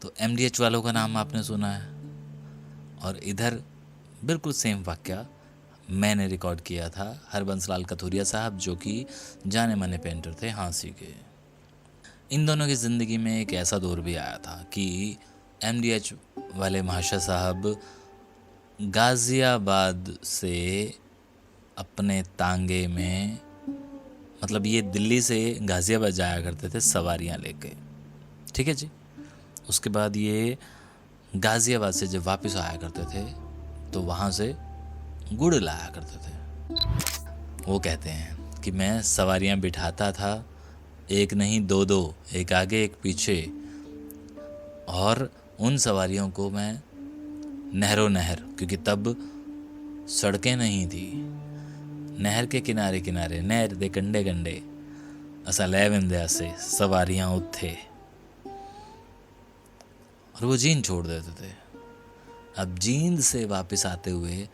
तो एमडीएच वालों का नाम आपने सुना है, और इधर बिल्कुल सेम वाक्य मैंने रिकॉर्ड किया था हरबंस लाल कथुरिया साहब, जो कि जाने माने पेंटर थे हाँसी के। इन दोनों की ज़िंदगी में एक ऐसा दौर भी आया था कि एमडीएच वाले महाशय साहब गाज़ियाबाद से अपने तांगे में, मतलब ये दिल्ली से गाज़ियाबाद जाया करते थे सवारियां लेके, ठीक है जी। उसके बाद ये गाज़ियाबाद से जब वापस आया करते थे तो वहाँ से गुड़ लाया करते थे। वो कहते हैं कि मैं सवारियां बिठाता था, एक नहीं दो दो, एक आगे एक पीछे, और उन सवारियों को मैं नहरों नहर, क्योंकि तब सड़कें नहीं थी, नहर के किनारे किनारे, नहर दे कंडे कंडे असा लै विंदे से सवारियां उत्थे, और वो जींद छोड़ देते थे। अब जींद से वापस आते हुए,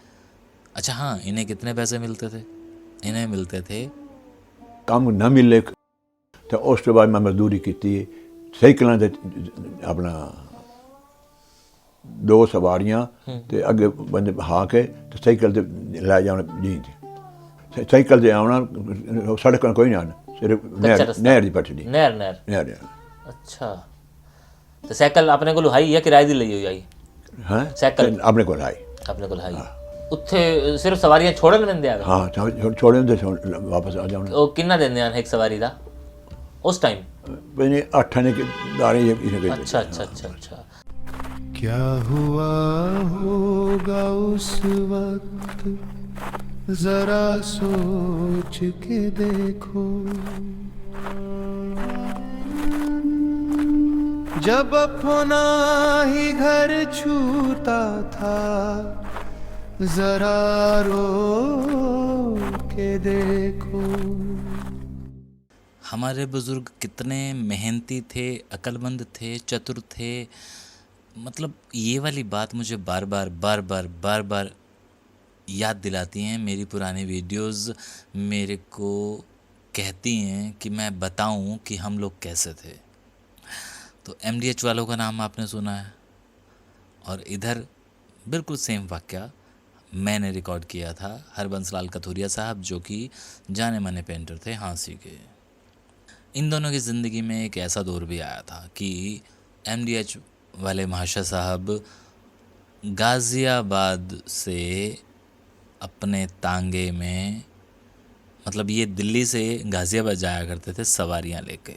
अच्छा हाँ, इन्हें कितने पैसे मिलते थे? इन्हें मिलते थे, ਕੰਮ ਨਾ ਮਿਲੇ ਤੇ ਉਸ ਤੋਂ ਬਾਅਦ ਮੈਂ ਮਜ਼ਦੂਰੀ ਕੀਤੀ ਸਾਈਕਲਾਂ ਤੇ ਆਪਣਾ ਦੋ ਸਵਾਰੀਆਂ ਤੇ ਅੱਗੇ ਬੰਦੇ ਬਹਾ ਕੇ ਤੇ ਸਾਈਕਲ ਤੇ ਲੈ ਜਾਣ ਜੀ ਸਾਈਕਲ ਤੇ ਆਉਣਾ ਸੜਕਾਂ ਕੋਈ ਨਾ ਸਿਰਫ ਨਹਿਰ ਦੀ ਪਟੜੀ ਨਹਿਰ ਅੱਛਾ। ਤੇ ਸਾਈਕਲ ਆਪਣੇ ਕੋਲ ਹਾਈ ਜਾਂ ਕਿਰਾਏ ਦੀ ਲਈ ਹੋਈ ਆਈ? ਹਾਂ, ਸਾਈਕਲ ਆਪਣੇ ਕੋਲ ਆਈ। ਆਪਣੇ ਕੋਲ ਹਾਈ। ਉੱਥੇ ਸਿਰਫ ਸਵਾਰੀਆਂ ਛੋੜਨ ਦਿੰਦੇ ਆ? ਹਾਂ, ਛੋੜੇ ਹੁੰਦੇ ਵਾਪਸ ਆ ਜਾਣ। ਉਹ ਕਿੰਨਾ ਦਿੰਦੇ ਹਨ ਇੱਕ ਸਵਾਰੀ ਦਾ ਉਸ ਟਾਈਮ? ਬਈ 8 ਨੇ ਦਾਰੇ ਇਹ। अच्छा अच्छा अच्छा अच्छा। क्या हुआ होगा उस वक्त जरा सोच के देखो, जब अपना ही घर छूता था जरा रो के देखो। हमारे बुज़ुर्ग कितने मेहनती थे, अक्लमंद थे, चतुर थे। मतलब ये वाली बात मुझे बार बार याद दिलाती हैं। मेरी पुरानी वीडियोस मेरे को कहती हैं कि मैं बताऊं कि हम लोग कैसे थे। तो एमडीएच वालों का नाम आपने सुना है, और इधर बिल्कुल सेम वाक्य मैंने रिकॉर्ड किया था हरबंस लाल कथुरिया साहब, जो कि जाने माने पेंटर थे हाँसी के। इन दोनों की ज़िंदगी में एक ऐसा दौर भी आया था कि एमडीएच वाले महाशय साहब गाज़ियाबाद से अपने तांगे में, मतलब ये दिल्ली से गाज़ियाबाद जाया करते थे सवारियां लेके,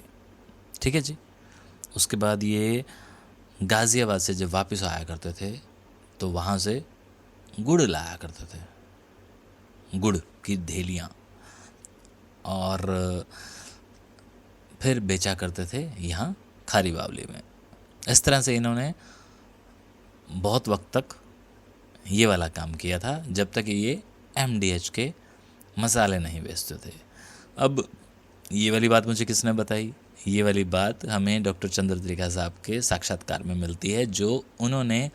ठीक है जी। उसके बाद ये गाज़ियाबाद से जब वापस आया करते थे तो वहाँ से गुड़ लाया करते थे, गुड़ की धेलियाँ, और फिर बेचा करते थे यहाँ खारी बावली में। इस तरह से इन्होंने बहुत वक्त तक ये वाला काम किया था, जब तक ये एमडीएच के मसाले नहीं बेचते थे। अब ये वाली बात मुझे किसने बताई? ये वाली बात हमें डॉक्टर चंद्र त्रिखा साहब के साक्षात्कार में मिलती है, जो उन्होंने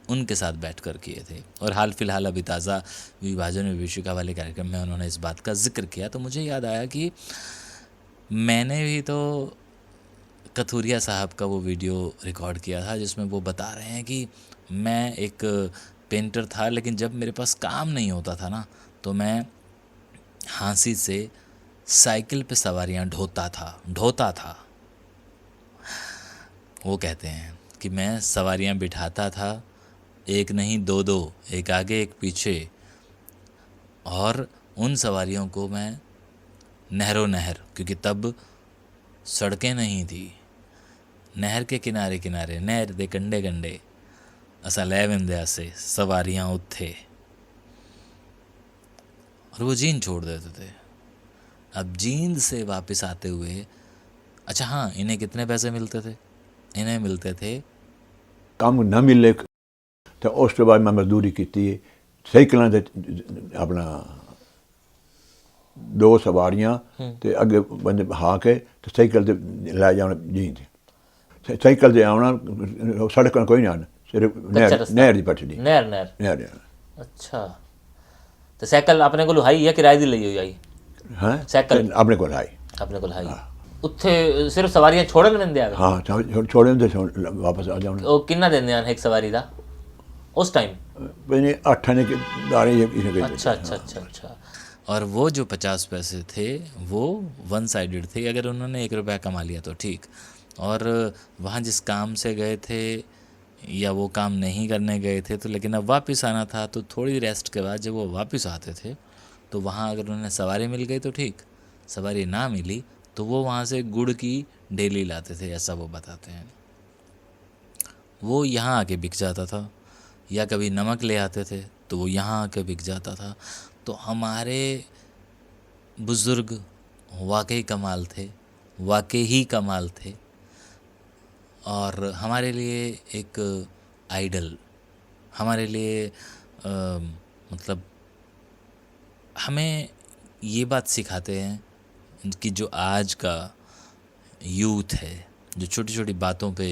उनके साथ बैठकर किए थे। और हाल फिलहाल अभी ताज़ा विभाजन विभीषिका वाले कार्यक्रम में उन्होंने इस बात का जिक्र किया, तो मुझे याद आया कि मैंने भी तो कथुरिया साहब का वो वीडियो रिकॉर्ड किया था जिसमें वो बता रहे हैं कि मैं एक पेंटर था, लेकिन जब मेरे पास काम नहीं होता था ना, तो मैं हाँसी से साइकिल पे सवारियां ढोता था। वो कहते हैं कि मैं सवारियां बिठाता था, एक नहीं दो दो, एक आगे एक पीछे, और उन सवारियों को मैं नहरों नहर, क्योंकि तब सड़कें नहीं थी, नहर के किनारे किनारे, नहर दे कंडे कंडे असा लै विंदे से सवारियां उत्थे, और वो जींद छोड़ देते थे। अब जींद से वापस आते हुए, अच्छा हाँ, इन्हें कितने पैसे मिलते थे? इन्हें मिलते थे, ਕੰਮ ਨਾ ਮਿਲੇ ਤੇ ਉਸ ਤੋਂ ਬਾਅਦ ਮੈਂ ਮਜ਼ਦੂਰੀ ਕੀਤੀ ਸਾਈਕਲਾਂ ਤੇ ਆਪਣਾ ਦੋ ਸਵਾਰੀਆਂ ਤੇ ਅੱਗੇ ਬੰਦੇ ਬਹਾ ਕੇ ਤੇ ਸਾਈਕਲ ਤੇ ਲੈ ਜਾਣ ਜੀ ਸਾਈਕਲ ਤੇ ਆਉਣਾ ਸੜਕਾਂ ਕੋਈ ਨਾ ਸਿਰਫ ਨਹਿਰ ਦੀ ਪਟੜੀ ਨਹਿਰ। ਅੱਛਾ। ਤੇ ਸਾਈਕਲ ਆਪਣੇ ਕੋਲ ਹਾਈ ਜਾਂ ਕਿਰਾਏ ਦੀ ਲਈ ਹੋਈ ਆਈ? ਹਾਂ, ਸਾਈਕਲ ਆਪਣੇ ਕੋਲ ਆਈ। ਆਪਣੇ ਕੋਲ ਹਾਈ। ਉੱਥੇ ਸਿਰਫ ਸਵਾਰੀਆਂ ਛੋੜਨ ਦਿੰਦੇ ਆ ਹਾਂ ਛੋੜੇ ਹੁੰਦੇ ਸੀ ਵਾਪਸ ਆ ਜਾਣ ਉਹ ਕਿੰਨਾ ਦਿੰਦੇ ਹਨ ਇੱਕ ਸਵਾਰੀ ਦਾ उस टाइम? मैंने 8 आने के दाने अच्छा अच्छा अच्छा अच्छा। और वो जो 50 पैसे थे वो वन साइडेड थे, अगर उन्होंने 1 रुपया कमा लिया तो ठीक, और वहाँ जिस काम से गए थे या वो काम नहीं करने गए थे तो लेकिन अब वापस आना था, तो थोड़ी रेस्ट के बाद जब वो वापस आते थे तो वहाँ अगर उन्हें सवारी मिल गई तो ठीक, सवारी ना मिली तो वो वहाँ से गुड़ की डेली लाते थे, ऐसा वो बताते हैं। वो यहाँ आके बिक जाता था, या कभी नमक ले आते थे तो वो यहाँ आके बिक जाता था। तो हमारे बुज़ुर्ग वाकई कमाल थे, वाकई ही कमाल थे, और हमारे लिए एक आइडल, हमारे लिए मतलब हमें ये बात सिखाते हैं कि जो आज का यूथ है, जो छोटी छोटी बातों पे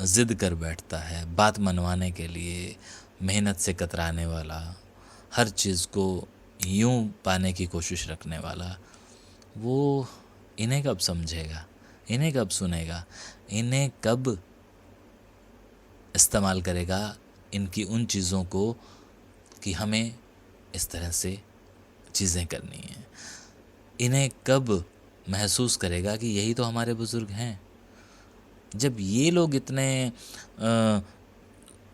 ज़िद कर बैठता है, बात मनवाने के लिए मेहनत से कतराने वाला, हर चीज़ को यूं पाने की कोशिश रखने वाला, वो इन्हें कब समझेगा, इन्हें कब सुनेगा, इन्हें कब इस्तेमाल करेगा इनकी उन चीज़ों को कि हमें इस तरह से चीज़ें करनी हैं। इन्हें कब महसूस करेगा कि यही तो हमारे बुज़ुर्ग हैं। जब ये लोग इतने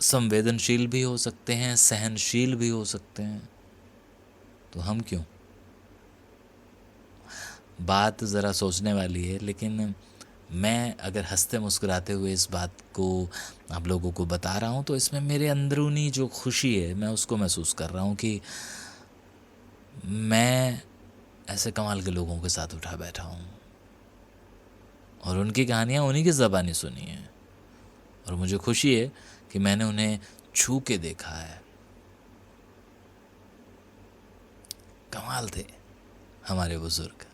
संवेदनशील भी हो सकते हैं, सहनशील भी हो सकते हैं, तो हम क्यों? बात ज़रा सोचने वाली है, लेकिन मैं अगर हंसते मुस्कुराते हुए इस बात को आप लोगों को बता रहा हूँ तो इसमें मेरे अंदरूनी जो खुशी है मैं उसको महसूस कर रहा हूँ कि मैं ऐसे कमाल के लोगों के साथ उठा बैठा हूँ और उनकी कहानियाँ उन्हीं की ज़बानी सुनी है, और मुझे खुशी है कि मैंने उन्हें छू के देखा है। कमाल थे हमारे बुज़ुर्ग,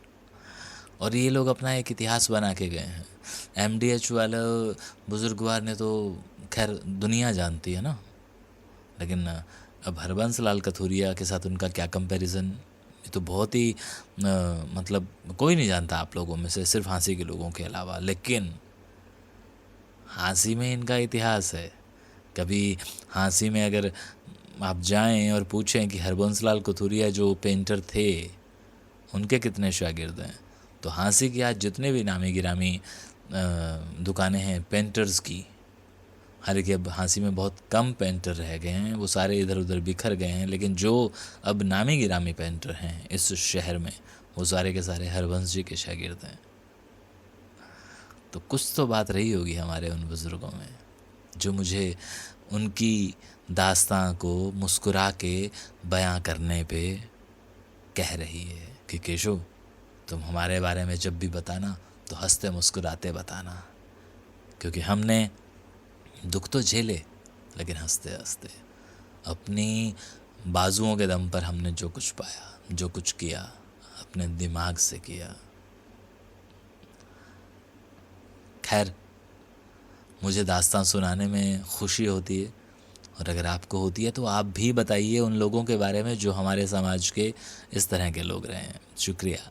और ये लोग अपना एक इतिहास बना के गए हैं। MDH वाले बुज़ुर्गवार ने तो खैर दुनिया जानती है ना, लेकिन अब हरबंस लाल कथूरिया के साथ उनका क्या कंपैरिजन, ये तो बहुत ही मतलब कोई नहीं जानता आप लोगों में से, सिर्फ हाँसी के लोगों के अलावा। लेकिन हाँसी में इनका इतिहास है। कभी हाँसी में अगर आप जाएं और पूछें कि हरबंस लाल कथूरिया जो पेंटर थे उनके कितने शागिर्द हैं, तो हाँसी की आज जितने भी नामी गिरामी दुकानें हैं पेंटर्स की, हालांकि अब हाँसी में बहुत कम पेंटर रह गए हैं, वो सारे इधर उधर बिखर गए हैं, लेकिन जो अब नामी गिरामी पेंटर हैं इस शहर में वो सारे के सारे हरबंस जी के शागिर्द हैं। तो कुछ तो बात रही होगी हमारे उन बुज़ुर्गों में जो मुझे उनकी दास्तां को मुस्कुरा के बयां करने पे कह रही है कि केशव तुम हमारे बारे में जब भी बताना तो हंसते मुस्कुराते बताना, क्योंकि हमने दुख तो झेले लेकिन हंसते हंसते अपनी बाजुओं के दम पर हमने जो कुछ पाया, जो कुछ किया अपने दिमाग से किया। खैर मुझे दास्तान सुनाने में खुशी होती है, और अगर आपको होती है तो आप भी बताइए उन लोगों के बारे में जो हमारे समाज के इस तरह के लोग रहे हैं। शुक्रिया।